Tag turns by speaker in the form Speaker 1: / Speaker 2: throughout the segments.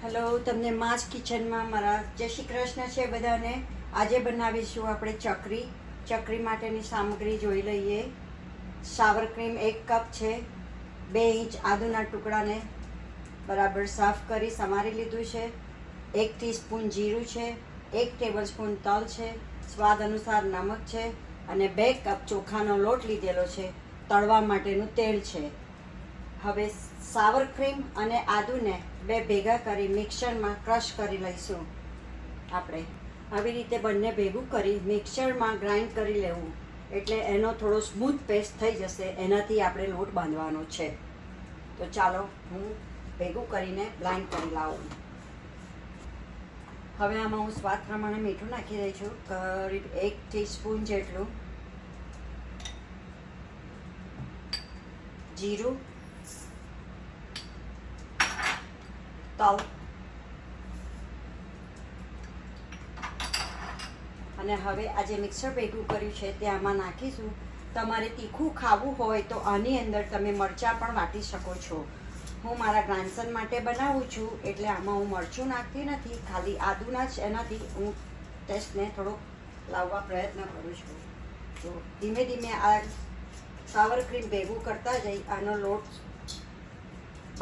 Speaker 1: Hello, તમને માસ કિચનમાં મારા જય શ્રી કૃષ્ણ છે બધાને. આજે બનાવીશું આપણે ચકરી માટેની સામગ્રી જોઈ લઈએ. સાવર ક્રીમ 1 કપ છે. 2 ઇંચ આદુના ટુકડાને બરાબર સાફ કરી સમારી લીધું છે. 1 ટીસ્પૂન જીરું છે. 1 ટેબલસ્પૂન તલ છે. સ્વાદ અનુસાર નમક છે અને 2 કપ ચોખાનો લોટ લીધેલો છે. તળવા માટેનું તેલ છે. હવે સાવર ક્રીમ અને આદુને ભેગા કરી મિક્સરમાં ક્રશ કરી લઈશું. આપણે આવી રીતે બંને ભેગું કરી મિક્સરમાં ગ્રાઇન્ડ કરી લેવું, એટલે એનો થોડો સ્મૂથ પેસ્ટ થઈ જશે. એનાથી આપણે લોટ બાંધવાનો છે. તો ચાલો હું ભેગું કરીને બ્લાઇન્ડ કરી લાવું. હવે આમાં હું સ્વાદ પ્રમાણે મીઠું નાખી રહી છું, કરીબ 1 ટીસ્પૂન જેટલું. જીરું, તલ અને હવે આ જે મિક્સર ભેગું કર્યું છે તે આમાં નાખીશું. તમારે તીખું ખાવું હોય તો આની અંદર તમે મરચાં પણ વાટી શકો છો. હું મારા ગ્રાન્ડસન માટે બનાવું છું એટલે આમાં હું મરચું નાખતી નથી, ખાલી આદુના જ એનાથી હું ટેસ્ટને થોડોક લાવવા પ્રયત્ન કરું છું. તો ધીમે ધીમે આ સાવર ક્રીમ ભેગું કરતા જઈ આનો લોટ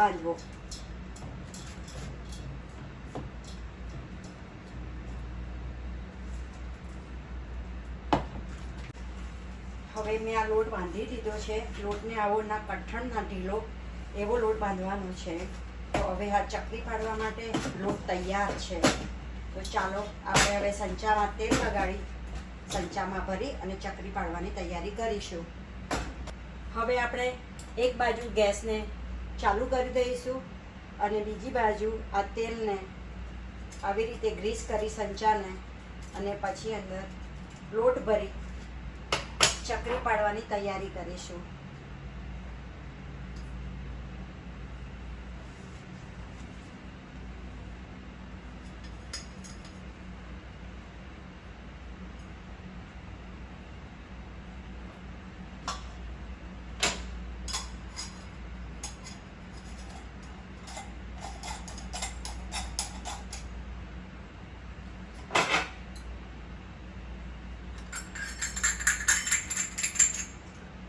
Speaker 1: બાંધવો. હવે મેં આ લોટ બાંધી દીધો છે. લોટને આવો ના કઠણ ના ઢીલો એવો લોટ બાંધવાનો છે. તો હવે આ ચકરી પાડવા માટે લોટ તૈયાર છે. તો ચાલો આપણે હવે સંચામાં તેલ લગાડી સંચામાં ભરી અને ચકરી પાડવાની તૈયારી કરીશું. હવે આપણે એક બાજુ ગેસને ચાલુ કરી દઈશું અને બીજી બાજુ આ તેલને આવી રીતે ગ્રીસ કરી સંચાને અને પછી અંદર લોટ ભરી ચકરી પાડવાની તૈયારી કરીશું.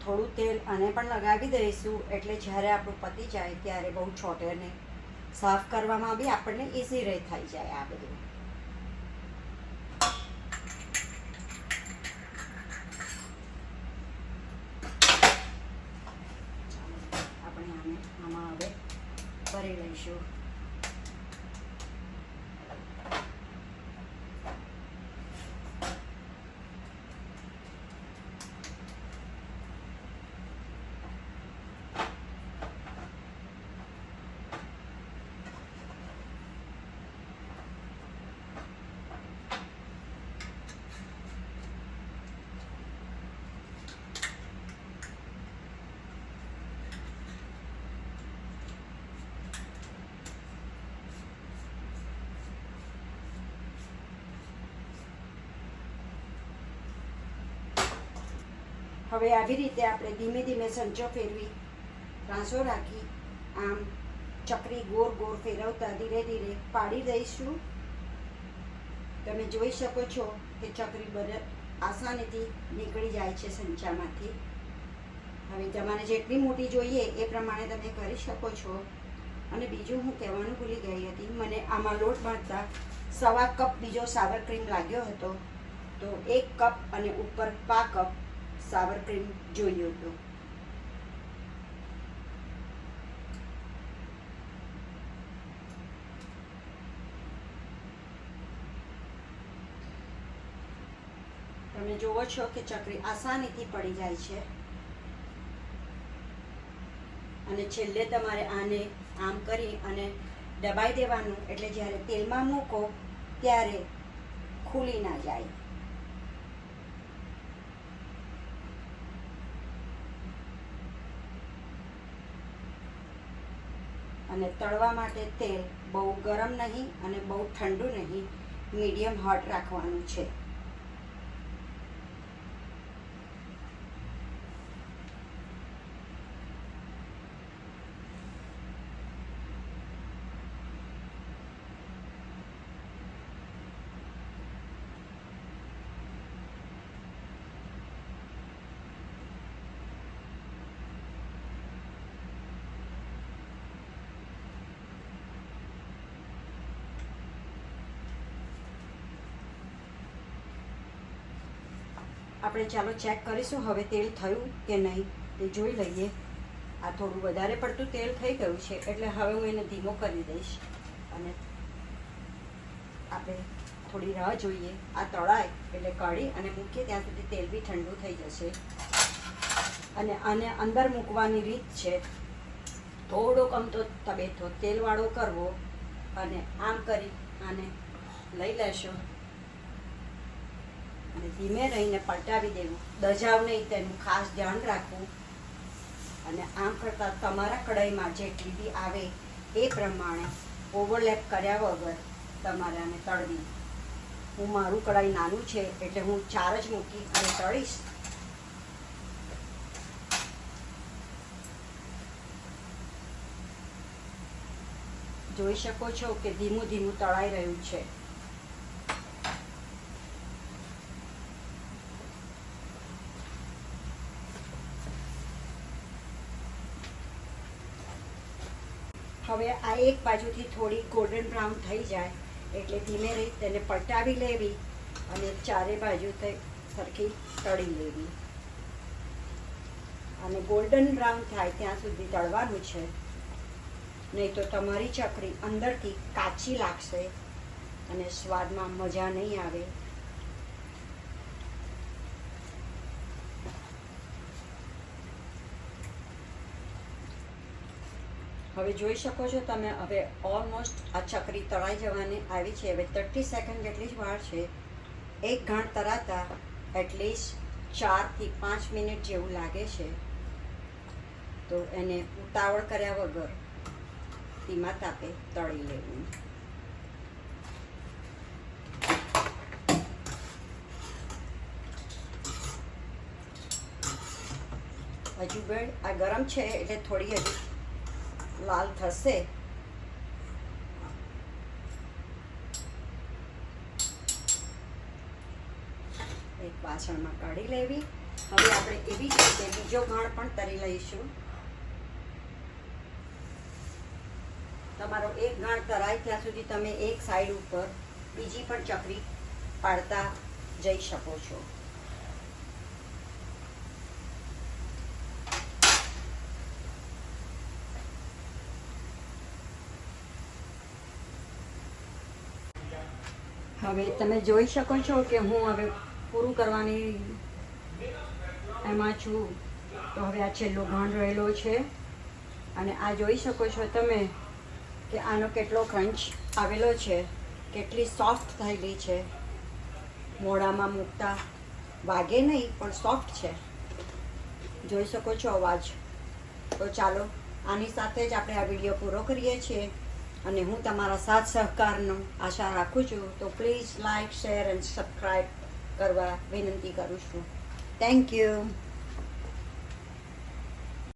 Speaker 1: થોડું તેલ આને પણ લગાવી દઈશું, એટલે જ્યારે આપણું પતી જાય ત્યારે બહુ છોટે નહીં. સાફ કરવામાં બી આપણને ઇઝી રહે થઈ જાય આ બધું. આપણે આમાં હવે ભરી લઈશું. હવે આવી રીતે આપણે ધીમે ધીમે સંચો ફેરવી રાસો રાખી આમ ચકરી ગોળ ગોળ ફેરવતા ધીરે ધીરે પાડી દઈશું. તમે જોઈ શકો છો કે ચકરી બધે આસાનીથી નીકળી જાય છે સંચામાંથી. હવે તમારે જેટલી મોટી જોઈએ એ પ્રમાણે તમે કરી શકો છો. અને બીજું હું કહેવાનું ભૂલી ગઈ હતી, મને આમાં લોટ બાંધતા 1/4 કપ બીજો સાવર ક્રીમ લાગ્યો હતો. તો 1 કપ અને ઉપર 1/4 કપ સાવર ક્રીમ જોયું હતું. તમે જુઓ છો કે ચકરી આસાનીથી પડી જાય છે. અને છેલ્લે તમારે આને આમ કરી અને દબાઈ દેવાનું, એટલે જ્યારે તેલમાં મૂકો ત્યારે ખુલી ના જાય. અને તળવા માટે તેલ બહુ ગરમ નહીં અને બહુ ઠંડુ નહીં, મીડિયમ હોટ રાખવાનું છે. આપણે ચાલો ચેક કરીશું હવે તેલ થયું કે નહીં તે જોઈ લઈએ. આ થોડું વધારે પડતું તેલ થઈ ગયું છે એટલે હવે હું એને ધીમો કરી દઈશ અને આપણે થોડી રાહ જોઈએ. આ તળાય એટલે કાઢી અને મૂકીએ ત્યાં સુધી તેલ બી ઠંડુ થઈ જશે. અને આને અંદર મૂકવાની રીત છે થોડોક અમથો તબેથો તેલવાળો કરવો અને આમ કરી આને લઈ લેશો અને ધીમે રહીને પલટાવી દેવું. દજાવ નહીં તેનું ખાસ ધ્યાન રાખવું. અને આમ કરતાં તમારા કઢાઈમાં જેટલી બી આવે એ પ્રમાણે ઓવરલેપ કર્યા વગર તમારે આને તળવી. હું મારું કઢાઈ નાનું છે એટલે હું 4 જ મૂકી અને તળીશ. જોઈ શકો છો કે ધીમું ધીમું તળાઈ રહ્યું છે. હવે આ એક બાજુથી થોડી ગોલ્ડન બ્રાઉન થઈ જાય એટલે ધીમે રહી તેને પલટાવી લેવી અને ચારે બાજુ સરખી તળી લેવી. અને ગોલ્ડન બ્રાઉન થાય ત્યાં સુધી તળવાનું છે, નહીં તો તમારી ચકરી અંદરથી કાચી લાગશે અને સ્વાદમાં મજા નહીં આવે. હવે જોઈ શકો છો તમે હવે ઓલમોસ્ટ આ ચકરી તળાઈ જવાની આવી છે. હવે 30 સેકન્ડ જેટલી જ વાર છે. એક ઘાણ તળાતા એટલીસ્ટ 4 થી 5 મિનિટ જેવું લાગે છે. તો એને ઉતાવળ કર્યા વગર ધીમા તાપે તળી લેવું. હજુ બેડ આ ગરમ છે એટલે થોડી હજુ લાલ થશે. એક વાસણમાં કાઢી લેવી. હવે આપણે એવી જ રીતે બીજો ઘાણ પણ તળી લઈશું. તમારો એક ઘાણ તળાય ત્યાં સુધી તમે એક સાઈડ ઉપર બીજી પણ ચકરી પાડતા જઈ શકો છો. હવે તમે જોઈ શકો છો કે હું હવે પૂરું કરવાની એમાં છું. તો હવે આ છેલ્લો ઘાણ રહેલો છે અને આ જોઈ શકો છો તમે કે આનો કેટલો ક્રંચ આવેલો છે, કેટલી સોફ્ટ થયેલી છે. મોઢામાં મૂકતા વાગે નહીં પણ સોફ્ટ છે. જોઈ શકો છો અવાજ. તો ચાલો આની સાથે જ આપણે આ વિડીયો પૂરો કરીએ છીએ અને હું તમારા સાથ સહકારનો આશા રાખું છું. તો please like, share and subscribe કરવા વિનંતી કરું છું. Thank you.